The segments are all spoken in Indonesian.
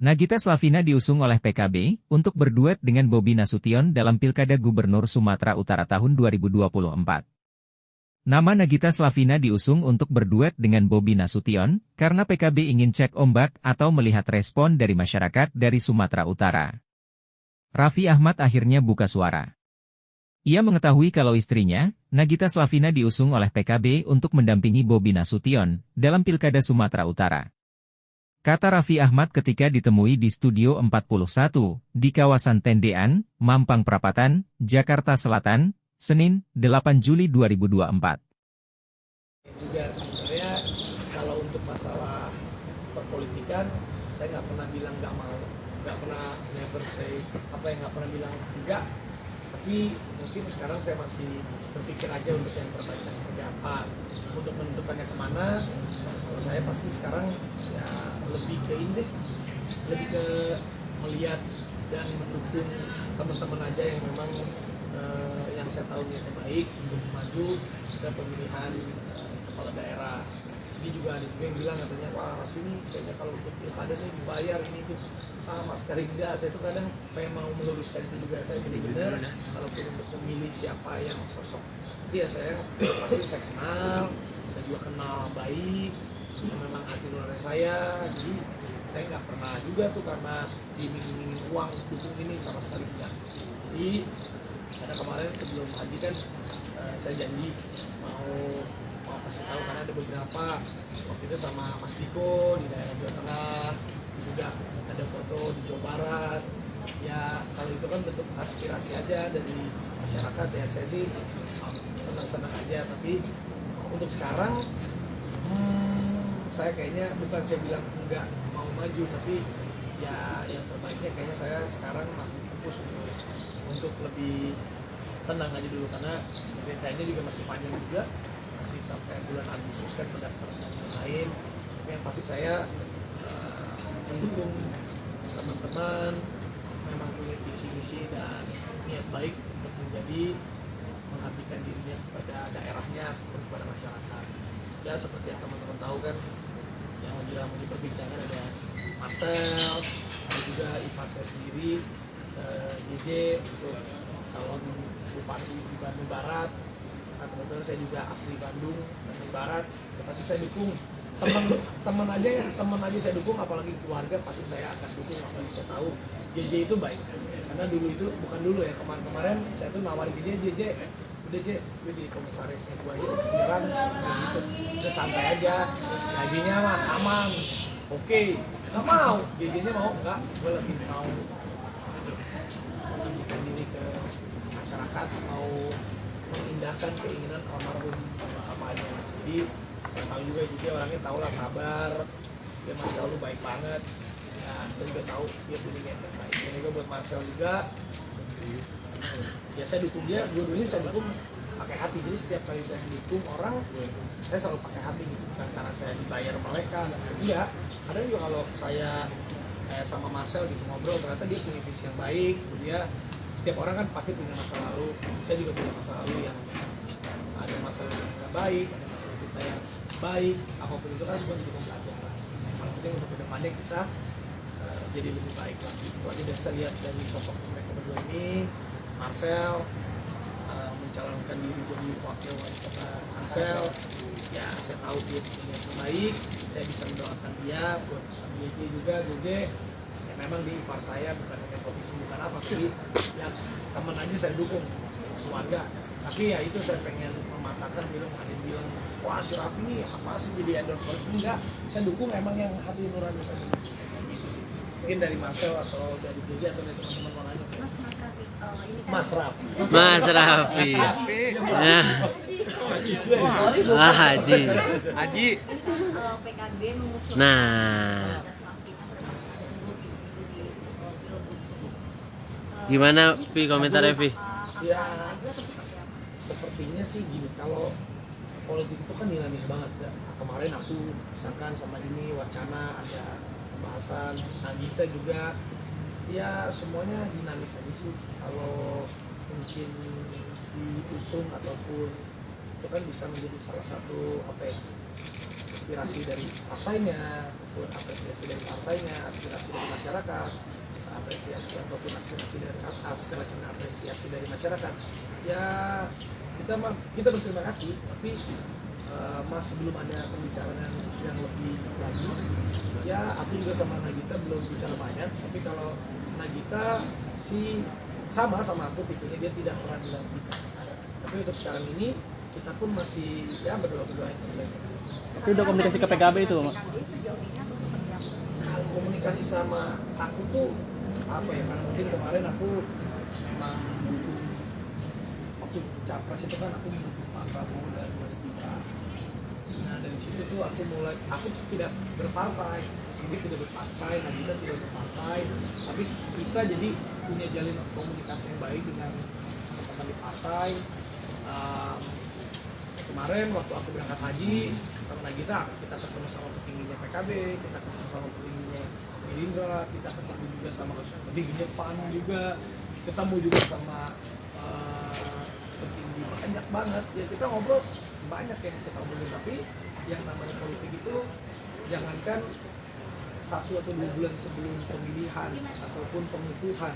Nagita Slavina diusung oleh PKB untuk berduet dengan Bobi Nasution dalam Pilkada Gubernur Sumatera Utara tahun 2024. Nama Nagita Slavina diusung untuk berduet dengan Bobi Nasution karena PKB ingin cek ombak atau melihat respon dari masyarakat dari Sumatera Utara. Raffi Ahmad akhirnya buka suara. Ia mengetahui kalau istrinya, Nagita Slavina diusung oleh PKB untuk mendampingi Bobi Nasution dalam Pilkada Sumatera Utara. Kata Raffi Ahmad ketika ditemui di Studio 41, di kawasan Tendean, Mampang Perapatan, Jakarta Selatan, Senin, 8 Juli 2024. Juga sebenarnya kalau untuk masalah perpolitikan, saya nggak pernah bilang nggak mau, nggak pernah never say, nggak pernah bilang enggak. Tapi mungkin sekarang saya masih berpikir aja untuk yang terbaiknya seperti apa, untuk menentukannya kemana. Kalau saya pasti sekarang ya lebih ke ini, lebih ke melihat dan mendukung teman-teman aja yang memang yang saya tahu niatnya baik untuk maju ke pemilihan kepala daerah. Jadi juga ada juga yang bilang katanya, wah Raffi ini kayaknya kalau untuk pilkada nih dibayar ini itu sama sekali enggak. Saya tuh kadang pengen mau meluruskan itu juga, saya jadi benar kalaupun untuk memilih siapa yang sosok itu ya saya pasti saya kenal, saya juga kenal baik, yang memang hati nurani saya. Jadi saya nggak pernah juga tuh karena diiming-imingin uang dukung ini, sama sekali enggak. Jadi karena kemarin sebelum haji kan saya janji mau kasih tahu, karena ada beberapa waktu itu sama Mas Diko di daerah Jawa Tengah, juga ada foto di Jawa Barat. Ya kalau itu kan bentuk aspirasi aja dari masyarakat ya, saya sih senang-senang aja. Tapi untuk sekarang saya kayaknya bukan saya bilang enggak mau maju, tapi ya yang terbaiknya kayaknya saya sekarang masih fokus untuk lebih tenang aja dulu, karena pemerintahnya juga masih panjang juga, masih sampai bulan Agustus kan pendaftaran yang lain. Tapi yang pasti saya mendukung teman-teman memang punya visi misi dan niat baik untuk mengabdikan dirinya kepada daerahnya ataupun kepada masyarakat. Ya seperti yang teman-teman tahu kan, yang lagi ramai diperbincangkan ada Marcel, ada juga Ivan saya sendiri, JJ untuk calon bupati di Bandung Barat. Nah, kebetulan saya juga asli Bandung Barat, ya pasti saya dukung. Teman aja saya dukung, apalagi keluarga pasti saya akan dukung. Apalagi saya tahu JJ itu baik, karena dulu itu bukan dulu ya, kemarin saya tuh nawarin JJ udah gue di komisarisnya gue aja beneran gitu, udah santai aja, gajinya mah aman, oke. Nggak mau, JJ-nya mau enggak, gue lebih mau menunjukkan diri ke masyarakat, mau mengindahkan keinginan almarhum bapaknya. Jadi saya tahu juga dia orangnya tahu lah, sabar, dia masih tahu baik banget. Ya, saya juga tahu dia punya niat yang baik. Dan juga buat Marcel juga, ya saya dukung dia, dua-duanya saya dukung pakai hati. Jadi setiap kali saya dukung orang, saya selalu pakai hati gitu, bukan karena saya dibayar mereka. Enggak, kadang juga kalau saya sama Marcel gitu ngobrol, ternyata dia punya visi yang baik. Dia setiap orang kan pasti punya masa lalu, saya juga punya masa lalu yang ada masalah yang nggak baik, ada masalah kita yang baik, apapun itu kan semua jadi pembelajaran. Yang paling penting untuk kedepannya kita jadi lebih baik lagi. Lagi saya lihat dari sosok mereka berdua ini, Marcel mencalonkan diri jadi wakil wali kota Marcel, ya saya tahu dia punya yang baik, saya bisa mendoakan dia. Buat JJ juga, JJ ya memang di ipar saya, bukan nepotisme bukan apa, tapi ya teman aja saya dukung, keluarga. Tapi ya itu saya pengen mematahkan, ada yang bilang wah si Raffi ini apa sih jadi endorse politik, enggak, saya dukung emang yang hati nurani saya gitu sih. Mungkin dari Marcel atau dari JJ atau dari teman-teman yang lain. Mas Raffi. Mas Raffi. Haji. Nah. Gimana Vi, komentar Vi? Ya sepertinya sih gini, kalau politik itu kan dinamis banget ya. Kemarin aku misalkan sama ini wacana ada pembahasan, Nagita juga, ya semuanya dinamis aja sih. Kalau mungkin diusung ataupun itu kan bisa menjadi salah satu aspirasi dari partainya, ataupun apresiasi dari partainya, aspirasi dari masyarakat, apresiasi ataupun aspirasi dan apresiasi dari masyarakat. Ya kita berterima kasih, tapi masih belum ada pembicaraan yang lebih lagi. Ya aku juga sama Nagita belum bicara banyak, tapi kalau Nagita sih sama aku tipenya, dia tidak pernah bilang kita. Tapi untuk sekarang ini kita pun masih ya berdoa yang terbaik. Tapi udah komunikasi ke PKB itu, Mak? Kalau komunikasi sama aku tuh apa ya, karena mungkin kemarin aku memang waktu capres itu kan aku mendukung Pak Prabowo dan Mas Gibran. Nah dari situ tuh aku tidak berpartai, Sigit tidak berpartai, Nagita tidak berpartai, tapi kita jadi punya jalin komunikasi yang baik dengan teman-teman di partai. Kemarin waktu aku berangkat haji sama Nagita, kita ketemu sama petingginya PKB, kita ketemu sama petingginya Gerindra, kita ketemu juga sama petingginya PAN juga, ketemu juga sama petinggi banyak banget. Ya kita ngobrol banyak yang kita omongin, tapi yang namanya politik itu jangankan 1 atau 2 bulan sebelum pemilihan ataupun pengukuhan,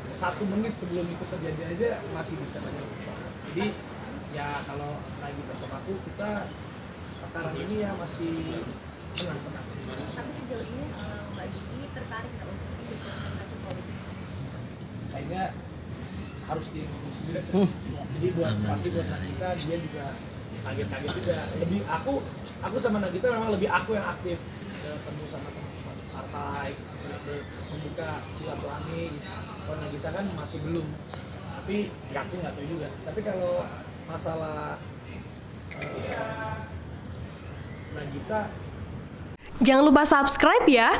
1 menit sebelum itu terjadi aja masih bisa banyak. Jadi ya kalau Nagita sama aku, kita sekarang ini ya masih tenang. Tapi sejauh ini Mbak Gigi tertarik nggak untuk ikut kontestasi politik? Kayaknya harus diingat sendiri. Jadi pasti buat Nagita, dia juga kaget juga. Lebih aku sama Nagita memang lebih aku yang aktif, ketemu sama teman-teman partai, membuka silaturahmi. Kalau Nagita kan masih belum. Tapi ya aku nggak tahu juga. Tapi kalau masalah Nagita, jangan lupa subscribe ya.